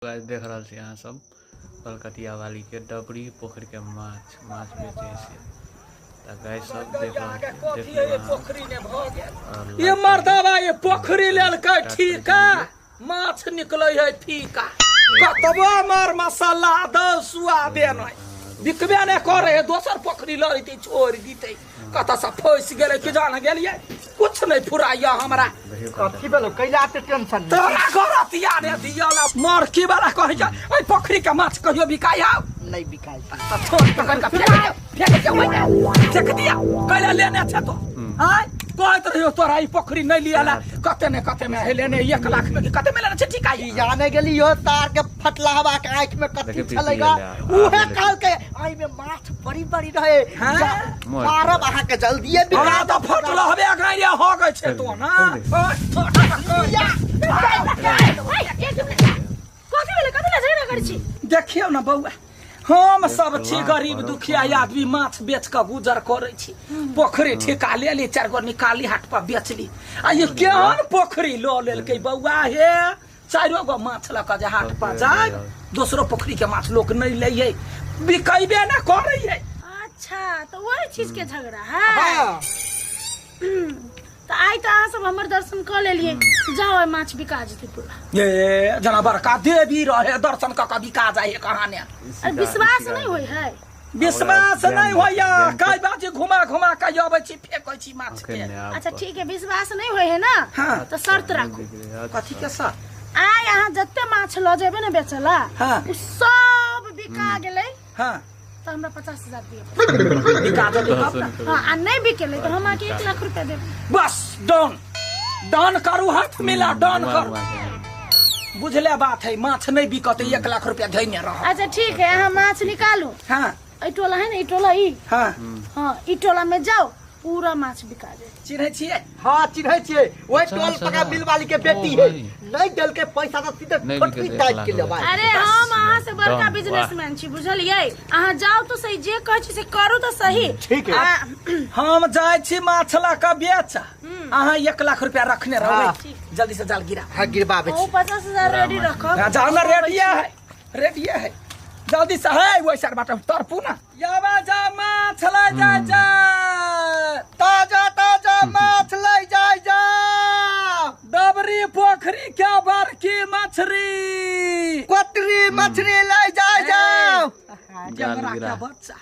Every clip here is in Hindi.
देख रहा छे यहाँ सब कलकतिया वाली के डबरी पोखर के माछ बेचे से गाय सब देख ये मर्दावा ये पोखरी लेल का ठीका माछ निकले है फीका कतबो मार मसाला दो सुआदे नहीं बिकबे ने करे दोसर पोखरी लईती छोड़ दीते कत से फंस गेले कि जान गेलिए कुछ नहीं फुराइया हमरा कथी बेलो कैला ते टेंशन तोरा गरतिया ने दियाला मार की वाला कह जा ओइ पोखरी का माछ कहियो बिकाय आ नहीं बिकाय त छोड़ पकड़ के फेंक दिया कैला लेने छ तो हां कहत रहियो तोरा ई पोखरी नहीं लियाला कते में लेने 1 लाख में कते में लेने छ ठीक आई जाने गेली हो तार के फटला हवा के आंख में कथी चलेगा उहे काल के आई में माछ बड़ी रहे मारब आहा के जल्दी बिका तो फटला हवे गाय हो गई छे तो ना देखियो ना बउआ हम सब छी गरीब दुखिया आदमी माछ बेच के गुजर करे छी पोखरी ठेका ले ली 4 गो निकाली हाट पर बेचली आ ये केहन पोखरी लो लेल के बउआ हे 4 गो माछ ल के हाट पर जाय दूसरो पोखरी के माछ लोग नहीं ले ये बिकैबे ना करे ये अच्छा तो वही चीज के झगड़ा है तो आई तो अहाँ सब हमर दर्शन कर लेलिए जाओ माछ बिका जते पूरा ये जना बड़का देवी रहे दर्शन का बिका जाए कहां ने अरे विश्वास नहीं होय है विश्वास नहीं होया कई बाजी घुमा के आबै छी फेकै छी माछ के अच्छा ठीक है विश्वास नहीं होय है ना तो शर्त राखो कथी के शर्त आय अहाँ जत्ते माछ ल जेबे ना बेचला उ सब बिका गेलै हां तो हमरा 50,000 दिए बिका जते हां आ नहीं बिकेले तो हम आके 1 लाख रुपया देब बस डन करू हाथ मिला डन कर बुझले बात है माछ नहीं बिकते 1 लाख रुपया धैने रह अच्छा ठीक है अहाँ माछ निकालू हां ई टोला है ना ई टोला ई हां ई टोला में जाओ पूरा माछ बिका जाए चिन्है छियै हां चिन्है छियै ओइ टोल पका बिल वाली के बेटी है नहीं देल के पैसा तो सीधे फटकी टाइप के लेबा अरे हम अहाँ से बड़का बिजनेसमैन छी बुझलियै अहाँ जाओ तो सही जे कहै छी से करू तो सही ठीक है हम जाय छी माछ ला के बेच अहाँ 1 लाख रुपया रखने रहबै जल्दी से जाल गिरा हां गिरबाबे ओ 50,000 रेडी रखो जाल रेडी है जल्दी से है वो सर बाटा तरपू ना याबा जा माछ ले जा ताजा माछ ले जा डबरी पोखरी के बड़की मछली कोतरी मछली ले जा जंगरा के बच्चा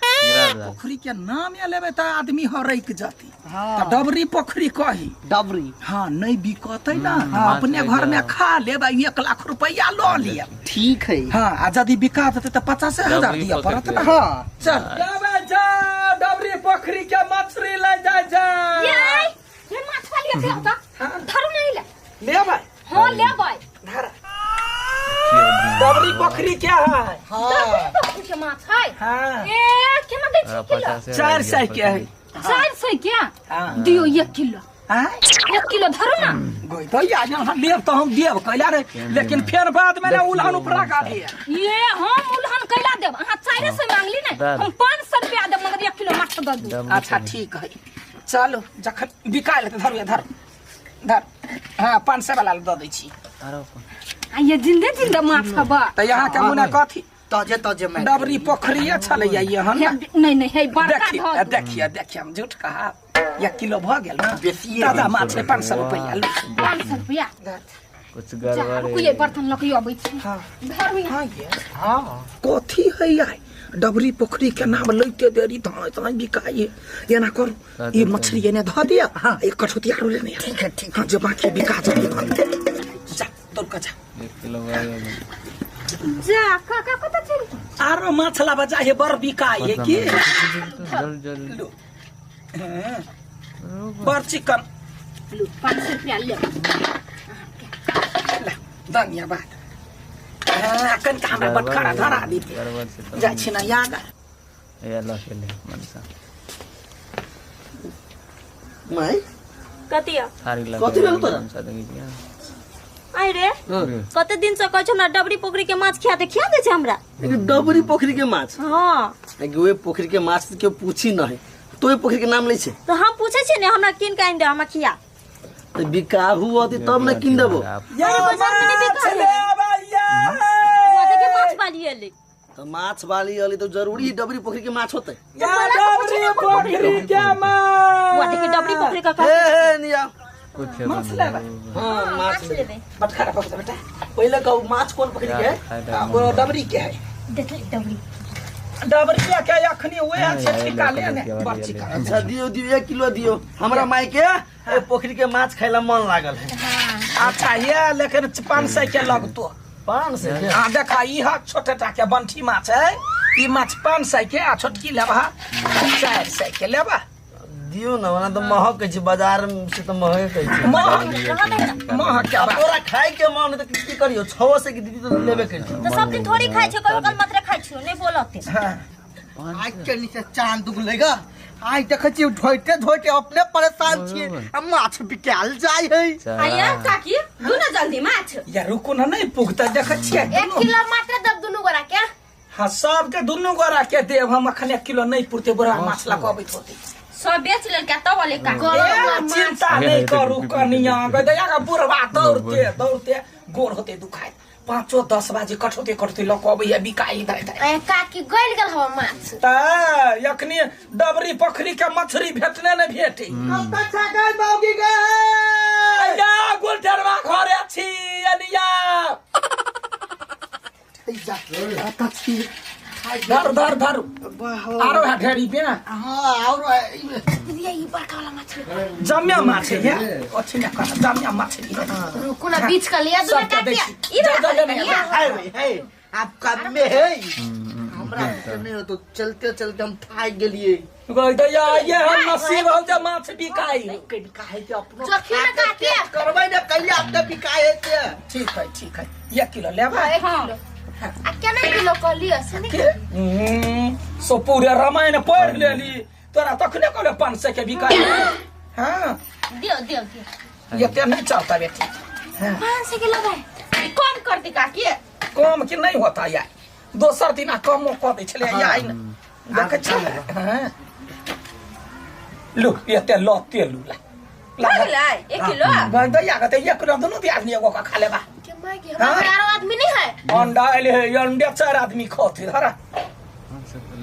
पोखरी के नाम या लेबे त आदमी हरैक जाती त डबरी पोखरी कही डबरी हां नहीं बिकतै ना अपने घर में खा लेबे 1 लाख रुपया लो लिया ठीक है हां आ यदि बिका देते त 50,000 दिया पड़त ना हां चल लेबे जा डबरी पोखरी के मछली ले जा ये माछ वाली के होता धरू नहीं लेबे हां लेबे धर डबरी पोखरी क्या है डबरी पोखरी के माछ है हां ए केना दै छी किलो 400 के है 400 क्या दियो 1 किलो हां 1 किलो धरू ना गोई तो या लेब तो हम देब कैला रे लेकिन फिर बाद में उल्हन ऊपर का दिए ये हम उल्हन कैला देब अहाँ 400 मांगली ने हम 500 रुपया देब मगर 1 किलो माछ द दू अच्छा ठीक है चलो जखन बिका ले धर हां 500 वाला द दै छी आ ये जिंदे माछ हबा त यहां के मुना कथी ताजे में डबरी पोखरी छले ये हन नहीं है बड़का देखिए हम झूठ कहा 1 किलो भ गेल ना ताजा माछ 500 रुपया 500 रुपया कुछ गड़बड़ कोई बर्तन लकई आबै छी हां धरबी हां कथी है यार डबरी पोखरी के नाम लइते देरी त बिकाए ये ना कर ये मछली ने ध दिया हां एक कठोती आरो लेने ठीक है हां जो बाकी बिका जाए जा तोर का जा 1 किलो जा काका कत चल आरो माछला बजा है बर बिकाए की जल्दी बर चिकन लो 500 रुपया ले धन्यवाद कन हमरा बटखरा धरा दी जा छी ना यागा ए ला के ले मनसा मैं कतिया थारी लगा कथी भेल तोरा मनसा देगी क्या आई रे कते दिन से कहै छ हमरा डबरी पोखरी के माछ खिया दे छै हमरा डबरी पोखरी के माछ हां वे पोखरी के माछ के पूछी न है तो पोखरी के नाम ले छे तो हम पूछे छी ने हमरा किन काइन दे हम खिया बिकाहू होती तब न किन देबो अरे बाजार में नहीं बिका है भैया हेली तो माछ वाली वाली तो जरूरी डबरी पोखरी के माछ होते या डबरी पोखरी के माछ वाटी की डबरी पोखरी का ए निया कुछ माछ लेबा हां माछ ले दे बटखरा पकड़ बेटा पहले कहू माछ कौन पोखरी के है वो डबरी के है देख ले डबरी डबरी के अखनी हुए है ठिका ले ने बच्ची का अच्छा दियो दियो 1 किलो दियो हमरा माई के ए पोखरी के माछ खाइला मन लागल है अच्छा ये लेकिन 500 के लगतो 500 के हां देखा ई हा छोटे टा के बंठी माछ है ई माछ 500 के आ छोटकी लेबा 400 के लेबा दियो ना वना तो महक छै बाजार से तो महक छै महक क्या बात तोरा खाए के मन तो की करियो 600 के दीदी तो लेबे कर तो सब दिन थोड़ी खाइ छै कहियो कल मात्र खाइ छियो नहीं बोलते हां आज के नीचे चांद दुगलेगा आई देखे छी ढोइते ढोइते अपने परेशान छी अब माछ बिकाल जाय है आया काकी दुना जल्दी माछ या रुको ना नहीं पुगता देखे छियै 1 किलो मात्र दब दुनु गोरा के हां सब के दुनु गोरा के देव हम अखन 1 किलो नहीं पुरते बोरा माछ लगबैत होते सब बेच लेल के तब वाले का चिंता नहीं करू कनिया गदया का बुढ़वा दौड़ते गोर होते दुखाए 5-10 बजे कटोते लकबैया बिकाई दे काकी गइल गेल हवा माछ ता यखनी डबरी पोखरी के मछली भेटने न भेटे अच्छा गई मौगी गई या गुलटरवा घरे छी अनिया धर आरो है ढेरी पे ना हां और ये बड़का वाला मछली जम्या माछ है अच्छी ना कर जम्या मछली रुको ना बीच का लिया दूना काट दिया है आप कब में है हमरा नहीं तो चलते चलते हम थाक गेलिए गइया ये हम नसीब हो जा माछ बिकाई के बिकाए के अपनो चखी ना काके करबै ना कहिया आपके बिकाए के ठीक है 1 किलो लेबा 1 किलो आ केना किलो कहलिए सुनी सो पूरे रामायण पढ़ लेली तोरा तखने कहले 500 के बिकाई हां दियो ये ते नहीं चलता बेटी 500 किलो भाई कम कर दी काकी कम कि नहीं होता यार दोसर दिन कम कर दे छले यार देखे छ हां लू ये ते लते लू लागला 1 किलो गई तो या कते 1 किलो दोनों दिया आदमी एगो का खा लेबा के माय के हमरा 4 आदमी नहीं है अंडा ले अंडा 4 आदमी खाते धरा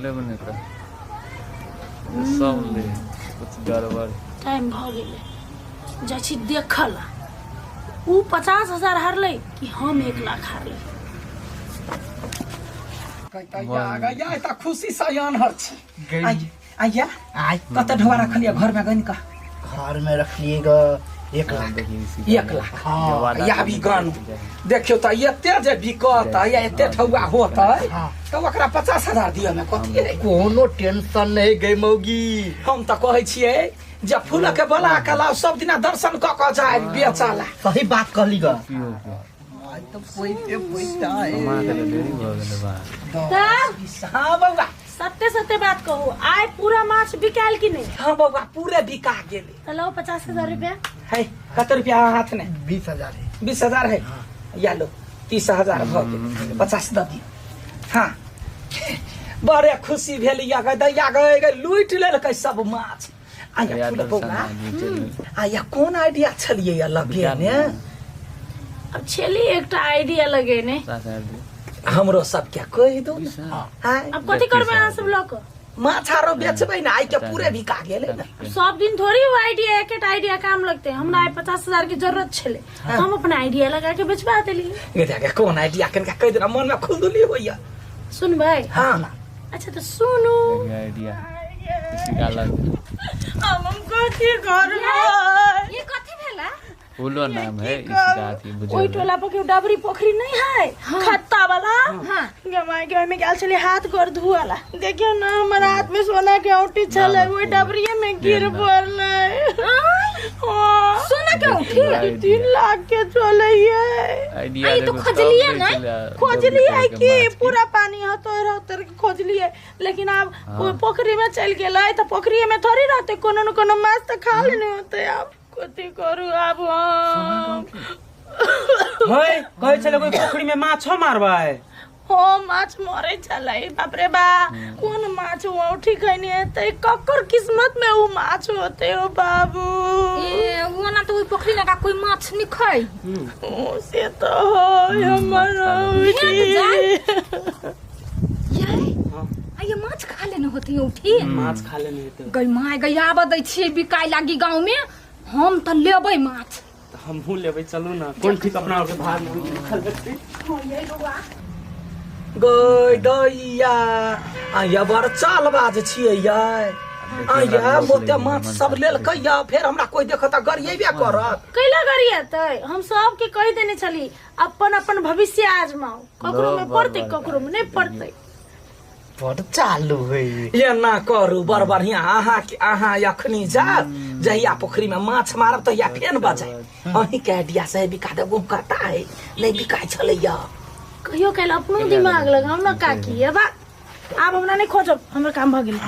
ले बने का सब ले कुछ गड़बड़ टाइम भ गेले जाइ छी देखला उ 50,000 हारले कि हम 1 लाख हारले या त खुशी सयान हर छी आइया कत ढवा रखलिए घर में गन का घर में रखिएगा 1 लाख 1 लाख हां या भी गन देखियो त एते जे बिकत या एते ठौआ होतै त ओकरा 50,000 दियो में कथि रे कोनो टेंशन नहीं गई मौगी हम त कहै छियै जे फूल के बला के लाओ सब दिना दर्शन क क जाय बेचाला सही बात कहली ग पियो तो पोइते मां के देरी भ गेले बा त हां बउवा सत्य बात कहू आइ पूरा माछ बिकाल कि नहीं हां बउवा पूरे बिका गेले त लो 50,000 रुपया है कत रुपया हाथ में 20,000 है 20,000 है या लो 30,000 भ गेल 50 द दियो हां बड़े खुशी भेल या दैया गए लूट लेलकै सब माछ आया फूल बउवा आया कोन आइडिया छलिए या लगे ने अब छेली एकटा आइडिया लगे ने हमरो सब क्या कह दो हां अब कथि करबे अहाँ सब लोग माछारो बेचबै ना आई के पूरे बिका गेलै ना सब दिन थोड़ी वो आइडिया एक आइडिया काम लगते हमरा 50,000 की जरूरत छले हम अपना आइडिया लगा के बेचबा देली ये देख कौन आइडिया कन कह देना मन में खुलदुली होइया सुन भाई हां अच्छा तो सुनो आइडिया किसी का अलग हम कथि करबो ये कथि भेला फूलो नाम है इसका थी बुझे ओई टोला पर के डबरी पोखरी नहीं है खत्ता वाला हां गमाई के में गाल चले हाथ कर धुआला देखियो ना हमारा हाथ में सोना के औटी छले वो डबरीए में गिर पड़ले हां सोना के औटी 3 लाख के चले ये आइडिया आई तो खोजलिए ना खोजलिए कि पूरा पानी हतर के खोजलिए लेकिन अब पोखरी में चल गेलै त पोखरी में थोड़ी रहते कोनो न कोनो माछ त खा लेने होते अब कथि करू अब होय कहै छले कोई पोखरी में माछ मारबै हो माछ मरे छलै बाप रे बा कोन माछ हो ठीक है ने त ककर किस्मत में वो माछ होते हो बाबू ए वो ना तो पोखरी लगा कोई माछ नहीं खाई ओ से तो हो हमर की उठी माछ खा लेने हेतै गई माय गई आब दै छियै बिकाय लागी गांव में हम त लेबै माछ हमहू लेबै चलू ना कोन ठीक अपना के भाग में लिखल हेतै गई दैया आया बड़ चालबाज छियै यार आया मोते माछ सब लेल कहिया फेर हमरा कोई देखत गरिएबे करत कैला गरिएतै हम सबके कहि देने छली अपन अपन भविष्य आजमाओ ककरो में पड़तै ककरो में नहीं पड़तै बड़ चालू है ये ना करू बड़ बढ़िया अहाँ अखनी जा जहिया पोखरी में माछ मारब तहिया फेन बजाय अहीं के आइडिया से बिका देबो कहता है नहीं बिकाय छलैया कहियो काल अपनो दिमाग लगाऊ ना काकी अब हमरा नहीं खोजब हमर काम भ गेल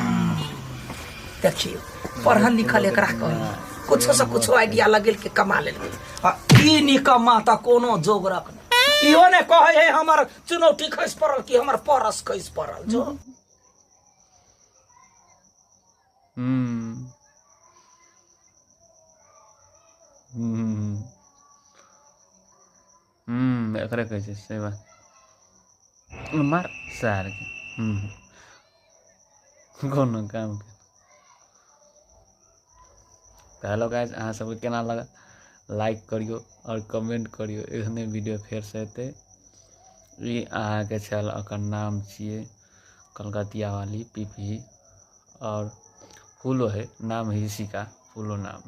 देखियो पढ़ल लिखल एकरा कही कुछो से कुछो आइडिया लगेल के कमा लेलकै ई निकम्मा त कोनो जोगरक नहीं इहो ने कहे है हमर चुनौती खस पड़ल कि हमर परस खस पड़ल जो एकरे कहै छै सही बात मार सार के कोनो काम के हेलो गाइस अहाँ सबके केना लगा लाइक करियो और कमेंट करियो एहने वीडियो फेर से एतै ई अहाँ के चैनल ओकर नाम छियै कलकतिया वाली पीपी और फूलो है नाम है इसी का फूलो नाम है।